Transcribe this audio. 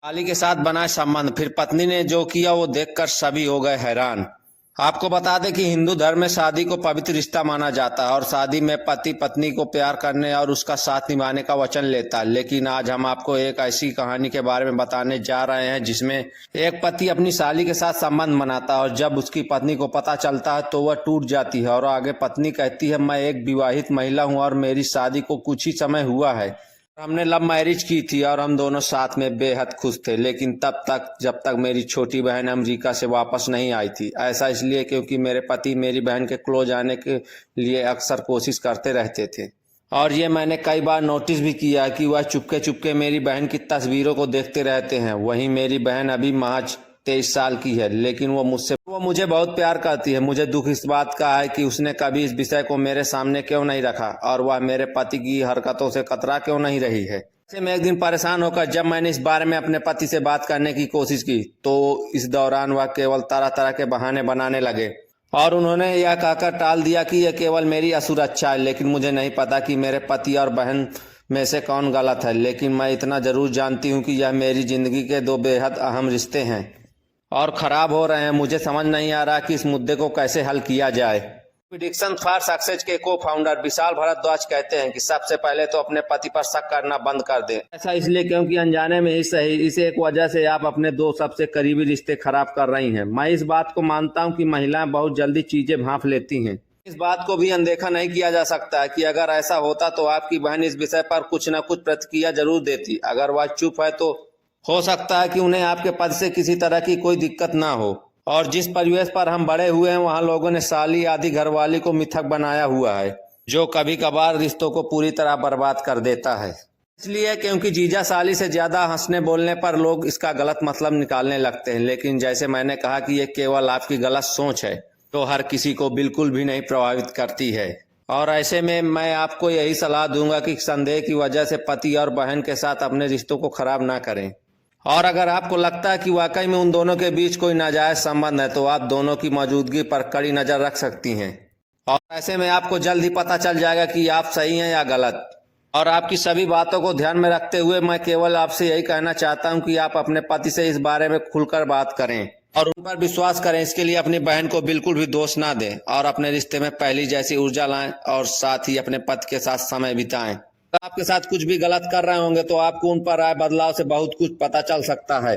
साली के साथ बनाए संबंध, फिर पत्नी ने जो किया वो देखकर सभी हो गए हैरान। आपको बता दें कि हिंदू धर्म में शादी को पवित्र रिश्ता माना जाता है और शादी में पति पत्नी को प्यार करने और उसका साथ निभाने का वचन लेता है। लेकिन आज हम आपको एक ऐसी कहानी के बारे में बताने जा रहे हैं जिसमें एक पति अपनी साली के साथ संबंध बनाता है और जब उसकी पत्नी को पता चलता है तो वह टूट जाती है और आगे पत्नी कहती है, मैं एक विवाहित महिला हूँ और मेरी शादी को कुछ ही समय हुआ है। हमने लव मैरिज की थी और हम दोनों साथ में बेहद खुश थे, लेकिन तब तक जब तक मेरी छोटी बहन अमेरिका से वापस नहीं आई थी। ऐसा इसलिए क्योंकि मेरे पति मेरी बहन के क्लोज आने के लिए अक्सर कोशिश करते रहते थे और ये मैंने कई बार नोटिस भी किया कि वह चुपके चुपके मेरी बहन की तस्वीरों को देखते रहते हैं। वहीं मेरी बहन अभी महज 23 साल की है, लेकिन वो मुझे बहुत प्यार करती है। मुझे दुख इस बात का है कि उसने कभी इस विषय को मेरे सामने क्यों नहीं रखा और वह मेरे पति की हरकतों से कतरा क्यों नहीं रही है। ऐसे में एक दिन परेशान होकर जब मैंने इस बारे में अपने पति से बात करने की कोशिश की तो इस दौरान वह केवल तरह तरह के बहाने बनाने लगे और उन्होंने यह कहकर टाल दिया कि यह केवल मेरी असुरक्षा है। लेकिन मुझे नहीं पता कि मेरे पति और बहन में से कौन गलत है, लेकिन मैं इतना जरूर जानती हूँ कि यह मेरी जिंदगी के दो बेहद अहम रिश्ते हैं और खराब हो रहे हैं। मुझे समझ नहीं आ रहा कि इस मुद्दे को कैसे हल किया जाए। प्रिडिक्शन फॉर सक्सेस के को फाउंडर विशाल भारद्वाज कहते हैं कि सबसे पहले तो अपने पति पर शक करना बंद कर दें। ऐसा इसलिए क्योंकि अनजाने में ही सही, इस एक वजह से आप अपने दो सबसे करीबी रिश्ते खराब कर रही हैं। मैं इस बात को मानता हूं कि महिलाएं बहुत जल्दी चीजें भांप लेती हैं। इस बात को भी अनदेखा नहीं किया जा सकता है कि अगर ऐसा होता तो आपकी बहन इस विषय पर कुछ न कुछ प्रतिक्रिया जरूर देती। अगर वह चुप है तो हो सकता है कि उन्हें आपके पद से किसी तरह की कोई दिक्कत ना हो। और जिस परिवेश पर हम बड़े हुए हैं वहां लोगों ने साली आदि घरवाली को मिथक बनाया हुआ है जो कभी कभार रिश्तों को पूरी तरह बर्बाद कर देता है। इसलिए क्योंकि जीजा साली से ज्यादा हंसने बोलने पर लोग इसका गलत मतलब निकालने लगते हैं। लेकिन जैसे मैंने कहा कि ये केवल आपकी गलत सोच है तो हर किसी को बिल्कुल भी नहीं प्रभावित करती है। और ऐसे में मैं आपको यही सलाह दूंगा कि संदेह की वजह से पति और बहन के साथ अपने रिश्तों को खराब ना करें। और अगर आपको लगता है कि वाकई में उन दोनों के बीच कोई नाजायज संबंध है तो आप दोनों की मौजूदगी पर कड़ी नजर रख सकती हैं और ऐसे में आपको जल्द ही पता चल जाएगा कि आप सही हैं या गलत। और आपकी सभी बातों को ध्यान में रखते हुए मैं केवल आपसे यही कहना चाहता हूं कि आप अपने पति से इस बारे में खुलकर बात करें और उन पर विश्वास करें। इसके लिए अपनी बहन को बिल्कुल भी दोष ना दें और अपने रिश्ते में पहली जैसी ऊर्जा लाएं और साथ ही अपने पति के साथ समय बिताएं। आपके साथ कुछ भी गलत कर रहे होंगे तो आपको उन पर आए बदलाव से बहुत कुछ पता चल सकता है।